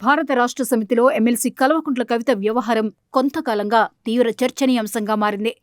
భారత రాష్ట్ర సమితిలో ఎమ్మెల్సీ కల్వకుంట్ల కవిత వ్యవహారం కొంతకాలంగా తీవ్ర చర్చనీయాంశంగా మారింది.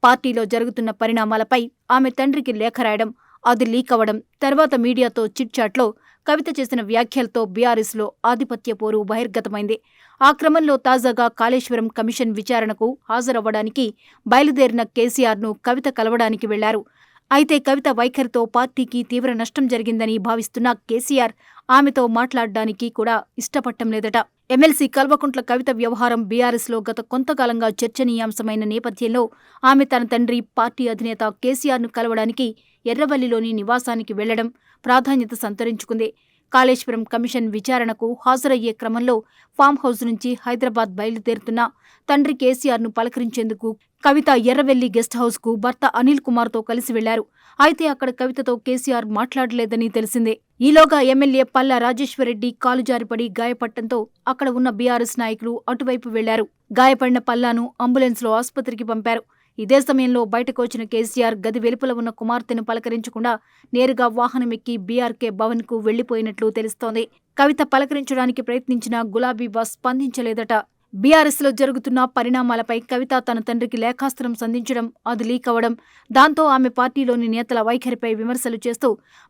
పార్టీలో జరుగుతున్న పరిణామాలపై ఆమె తండ్రికి లేఖ రాయడం, అది లీక్ అవ్వడం, తర్వాత మీడియాతో చిట్చాట్లో కవిత చేసిన వ్యాఖ్యలతో బీఆర్ఎస్లో ఆధిపత్య పోరు బహిర్గతమైంది. ఆ క్రమంలో తాజాగా కాళేశ్వరం కమిషన్ విచారణకు హాజరవ్వడానికి బయలుదేరిన కేసీఆర్ను కవిత కలవడానికి వెళ్లారు. అయితే కవిత వైఖరితో పార్టీకి తీవ్ర నష్టం జరిగిందని భావిస్తున్న కేసీఆర్ ఆమెతో మాట్లాడడానికి కూడా ఇష్టపడటం లేదట. ఎమ్మెల్సీ కల్వకుంట్ల కవిత వ్యవహారం బీఆర్ఎస్లో గత కొంతకాలంగా చర్చనీయాంశమైన నేపథ్యంలో ఆమె తన తండ్రి పార్టీ అధినేత కేసీఆర్ను కలవడానికి ఎర్రవల్లిలోని నివాసానికి వెళ్లడం ప్రాధాన్యత సంతరించుకుంది. కాళేశ్వరం కమిషన్ విచారణకు హాజరయ్యే క్రమంలో ఫామ్ హౌస్ నుంచి హైదరాబాద్ బయలుదేరుతున్న తండ్రి కేసీఆర్ను పలకరించేందుకు కవిత ఎర్రవెల్లి గెస్ట్ హౌస్కు భర్త అనిల్ కుమార్తో కలిసి వెళ్లారు. అయితే అక్కడ కవితతో కేసీఆర్ మాట్లాడలేదని తెలిసిందే. ఈలోగా ఎమ్మెల్యే పల్లా రాజేశ్వరరెడ్డి కాలు జారిపడి గాయపడటంతో అక్కడ ఉన్న బీఆర్ఎస్ నాయకులు అటువైపు వెళ్లారు. గాయపడిన పల్లాను అంబులెన్స్లో ఆసుపత్రికి పంపారు. ఇదే సమయంలో బయటకు వచ్చిన కేసీఆర్ గది వెలుపల ఉన్న కుమార్తెను పలకరించకుండా నేరుగా వాహనమెక్కి బీఆర్కే భవన్కు వెళ్లిపోయినట్లు తెలుస్తోంది. కవిత పలకరించడానికి ప్రయత్నించినా గులాబీ బాస్ స్పందించలేదట. బీఆర్ఎస్లో జరుగుతున్న పరిణామాలపై కవిత తన తండ్రికి లేఖాస్త్రం సంధించడం, అది లీక్ అవ్వడం, దాంతో ఆమె పార్టీలోని నేతల వైఖరిపై విమర్శలు చేస్తూ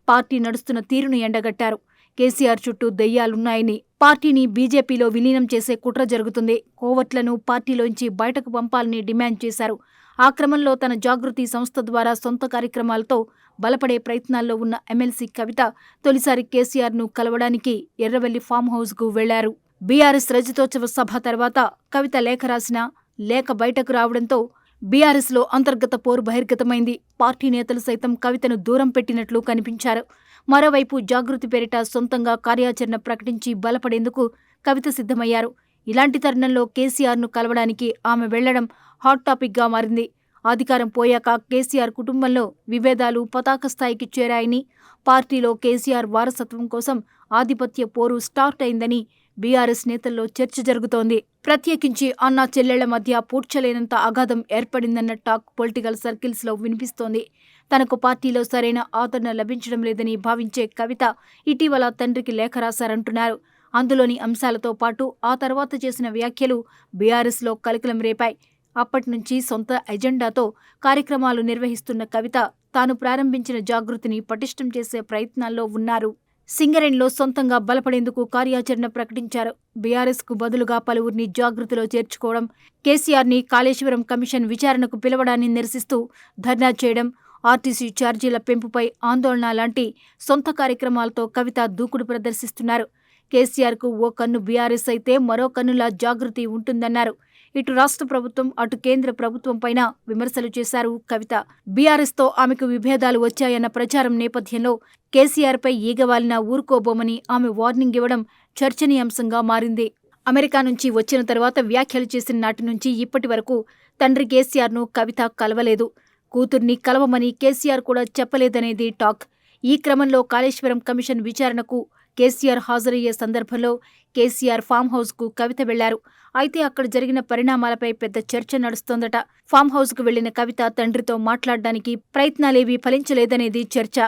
పార్టీ నడుస్తున్న తీరును ఎండగట్టారు. కేసీఆర్ చుట్టూ దెయ్యాలున్నాయని, పార్టీని బీజేపీలో విలీనం చేసే కుట్ర జరుగుతుంది, కోవట్లను పార్టీలోంచి బయటకు పంపాలని డిమాండ్ చేశారు. ఆ క్రమంలో తన జాగృతి సంస్థ ద్వారా సొంత కార్యక్రమాలతో బలపడే ప్రయత్నాల్లో ఉన్న ఎమ్మెల్సీ కవిత తొలిసారి కేసీఆర్ను కలవడానికి ఎర్రవెల్లి ఫామ్ హౌస్కు వెళ్లారు. బీఆర్ఎస్ రజతోత్సవ సభ తర్వాత కవిత లేఖ రాసినా లేఖ బయటకు రావడంతో బీఆర్ఎస్లో అంతర్గత పోరు బహిర్గతమైంది. పార్టీ నేతలు సైతం కవితను దూరం పెట్టినట్లు కనిపించారు. మరోవైపు జాగృతి పేరిట సొంతంగా కార్యాచరణ ప్రకటించి బలపడేందుకు కవిత సిద్ధమయ్యారు. ఇలాంటి తరుణంలో కేసీఆర్ను కలవడానికి ఆమె వెళ్లడం హాట్ టాపిక్గా మారింది. అధికారం పోయాక కేసీఆర్ కుటుంబంలో విభేదాలు పతాక స్థాయికి చేరాయని, పార్టీలో కేసీఆర్ వారసత్వం కోసం ఆధిపత్య పోరు స్టార్ట్ అయిందని బీఆర్ఎస్ నేతల్లో చర్చ జరుగుతోంది. ప్రత్యేకించి అన్నా చెల్లెళ్ల మధ్య పూడ్చలేనంత అగాధం ఏర్పడిందన్న టాక్ పొలిటికల్ సర్కిల్స్లో వినిపిస్తోంది. తనకు పార్టీలో సరైన ఆదరణ లభించడం లేదని భావించే కవిత ఇటీవల తండ్రికి లేఖ రాశారంటున్నారు. అందులోని అంశాలతో పాటు ఆ తర్వాత చేసిన వ్యాఖ్యలు బీఆర్ఎస్లో కలకలం రేపాయి. అప్పట్నుంచి సొంత ఎజెండాతో కార్యక్రమాలు నిర్వహిస్తున్న కవిత తాను ప్రారంభించిన జాగృతిని పటిష్టం చేసే ప్రయత్నాల్లో ఉన్నారు. సింగరేణిలో సొంతంగా బలపడేందుకు కార్యాచరణ ప్రకటించారు. బీఆర్ఎస్కు బదులుగా పలువురిని జాగృతిలో చేర్చుకోవడం, కేసీఆర్ని కాళేశ్వరం కమిషన్ విచారణకు పిలవడాన్ని నిరసిస్తూ ధర్నా చేయడం, ఆర్టీసీ ఛార్జీల పెంపుపై ఆందోళన లాంటి సొంత కార్యక్రమాలతో కవిత దూకుడు ప్రదర్శిస్తున్నారు. కేసీఆర్కు ఓ కన్ను బీఆర్ఎస్ అయితే మరో కన్నులా జాగృతి ఉంటుందన్నారు. ఇటు రాష్ట్ర ప్రభుత్వం, అటు కేంద్ర ప్రభుత్వంపైన విమర్శలు చేశారు కవిత. బీఆర్ఎస్తో ఆమెకు విభేదాలు వచ్చాయన్న ప్రచారం నేపథ్యంలో కేసీఆర్పై ఈగవాలినా ఊరుకోబోమని ఆమె వార్నింగ్ ఇవ్వడం చర్చనీయాంశంగా మారింది. అమెరికా నుంచి వచ్చిన తర్వాత వ్యాఖ్యలు చేసిన నాటి నుంచి ఇప్పటి వరకు తండ్రి కేసీఆర్ను కవిత కలవలేదు. కూతుర్ని కలవమని కేసీఆర్ కూడా చెప్పలేదనేది టాక్. ఈ క్రమంలో కాళేశ్వరం కమిషన్ విచారణకు కేసీఆర్ హాజరయ్యే సందర్భంలో కేసీఆర్ ఫామ్ హౌస్కు కవిత వెళ్లారు. అయితే అక్కడ జరిగిన పరిణామాలపై పెద్ద చర్చ నడుస్తోందట. ఫామ్ హౌస్కు వెళ్లిన కవిత తండ్రితో మాట్లాడడానికి ప్రయత్నాలేవీ ఫలించలేదనేది చర్చ.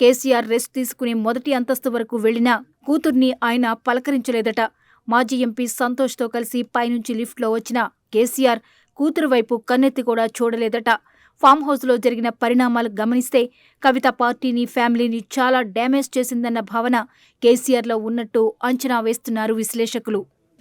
కేసీఆర్ రెస్ట్ తీసుకునే మొదటి అంతస్తు వరకు వెళ్లినా కూతుర్ని ఆయన పలకరించలేదట. మాజీ ఎంపీ సంతోష్తో కలిసి పైనుంచి లిఫ్ట్లో వచ్చిన కేసీఆర్ కూతురు వైపు కన్నెత్తి కూడా చూడలేదట. ఫామ్ హౌస్లో జరిగిన పరిణామాలు గమనిస్తే కవిత పార్టీని, ఫ్యామిలీని చాలా డ్యామేజ్ చేసిందన్న భావన కేసీఆర్లో ఉన్నట్టు అంచనా వేస్తున్నారు విశ్లేషకులు.